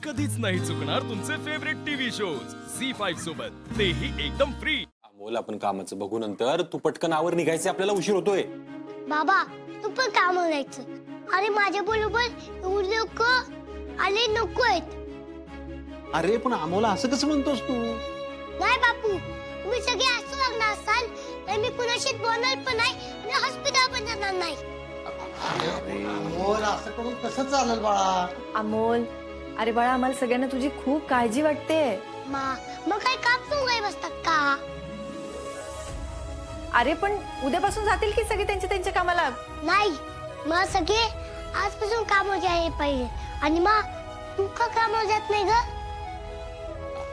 कधीच नाही चुकणार तुमचे फेवरेट टीव्ही शोज झी5 सोबत, तेही एकदम फ्री। अमोल, आपण कामाचं बघू नंतर, तू पटकन आवर, निघायचे, आपल्याला उशीर होतोय। बाबा तू पण काम जायचं। अरे माझ्या बरोबर एवढे लोक आले नको आहेत। अरे पण अमोला असं कसं म्हणतोस तू? नाही बापू, तुम्ही सगळे असं वागणार असाल तर मी कुणाशी बोलणार पण नाही आणि हॉस्पिटल पण जाणार नाही। अमोल असं करून कसं चालेल बाळा? अमोल, अरे बाळा, आम्हाला सगळ्यांना तुझी खूप काळजी वाटते। मग काय काम सोंगाय बसतात का? अरे पण उद्यापासून जातील की सगळे त्यांच्या कामाला? नाही, मग सगळे आजपासून काम आहे पाहिजे। आणि मग तू का काम जात नाही ग?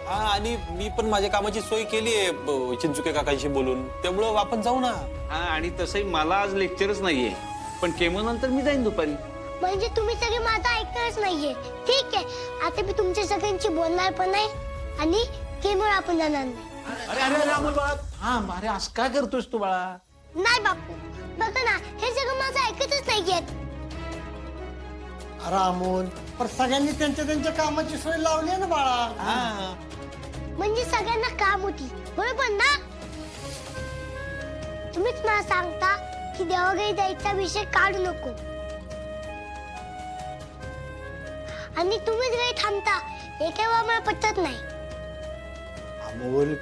हा, आणि मी पण माझ्या कामाची सोय केलीये चिंचुके काकांशी बोलून, त्यामुळं आपण जाऊ ना। हा, आणि तसंही मला आज लेक्चरच नाहीये, पण केमो नंतर मी जाईन दुपारी। म्हणजे तुम्ही सगळे माझं ऐकणारच नाहीये। ठीक आहे, आता मी तुमच्या सगळ्यांची बोलणार पण नाही आणि केमोर आपण जाणार नाही। अरे अरे अरे अमोल बाळा, हा अरे असं काय करतोस तू बाळा? नाही बापू, बघा ना, हे सगळं माझं ऐकतच नाहीयेत। अरे अमोल, पण सगळ्यांनी त्यांच्या कामाची सोय लावली आहे ना बाळा। हा, म्हणजे सगळ्यांना काम होती, बरोबर ना? तुम्हीच मला सांगता की देवाघरी जायचा विषय काढू नको, आणि तुम्हीच घरी थांबता, हे केव्हा मला पटत नाही। अमोल,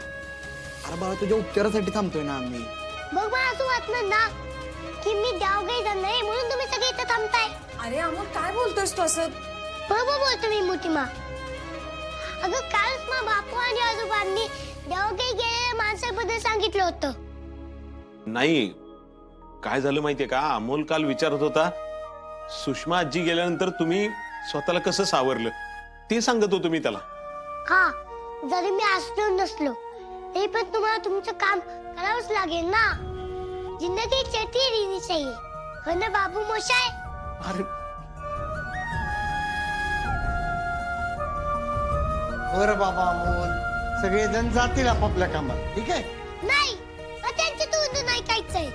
अरे बाळा, तुझ्या उपचारासाठी थांबतोय ना आम्ही। मग मला असं वाटणार ना की मी देवाघरी जाणार नाही म्हणून तुम्ही सगळे इथं थांबताय। अरे अमोल, काय बोलतोस तू असं? बरोबर बोलतो मी मोठी मा। अगं कालच मग बापू आणि आजोबांनी देवाघरी गेलेल्या माणसाबद्दल सांगितलं होतं। नाही, काय झालं माहितीये का, अमोल काल विचारत होता, सुषमा आजी गेल्यानंतर तुम्ही स्वतःला कसं सावरलं ते सांगत होतो मी त्याला। हा, जरी मी असलो नसलो तरी पण तुम्हाला तुमचं काम करावंच लागेल ना। जिंदगी चलती रहनी चाहिए, हो ना बाबू मोशाय? अरे बरं बाबा अमोल, सगळेजण जातील आपापल्या कामात, ठीक आहे? नाही, त्यांची तू नाही कायचंय।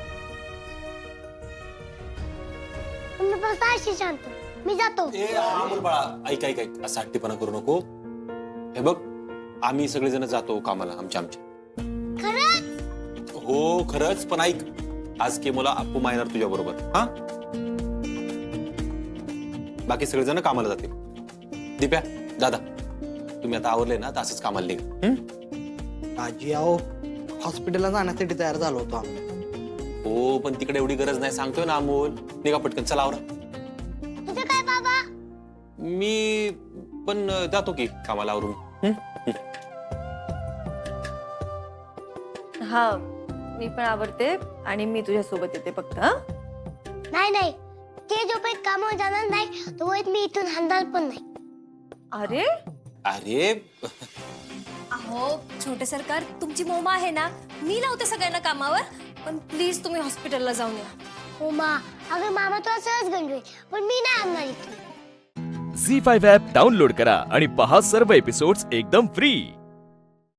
तुम्ही बसा अशी शांत, मी जातो। अमोल बाळा, ऐक ऐक ऐक, असा हट्टीपणा करू नको। हे बघ, आम्ही सगळेजण जातो कामाला आमच्या। खरंच? हो खरंच, पण ऐक, आज केमोला अप्पू मायणार तुझ्या बरोबर। हा, बाकी सगळेजण कामाला जातील। दिप्या, दादा, तुम्ही आता आवरले ना, तर असंच कामाला निघा। आजी आहो, हॉस्पिटलला जाण्यासाठी तयार झालो होतो आम्ही। हो, पण तिकडे एवढी गरज नाही, सांगतोय ना अमोल, निघा पटकन, चला आवरा। तुझं काय बाबा? मी पण जातो की कामाला आवरून। हा, मी पण आवडते आणि मी तुझ्या सोबत येते फक्त। हा, नाही, ते जो पण कामावर जाणार नाही तो मी इथून हलणार पण नाही। अरे अरे अहो छोटे सरकार, तुमची मोमा आहे ना, मी लावते सगळ्यांना कामावर, पण प्लीज तुम्ही हॉस्पिटलला जाऊन या। हो मा, अगं मामा तुला सहज गंडवे, पण मी नाही आणणार इथून। झी5 ॲप डाउनलोड करा आणि पहा सर्व एपिसोड्स एकदम फ्री।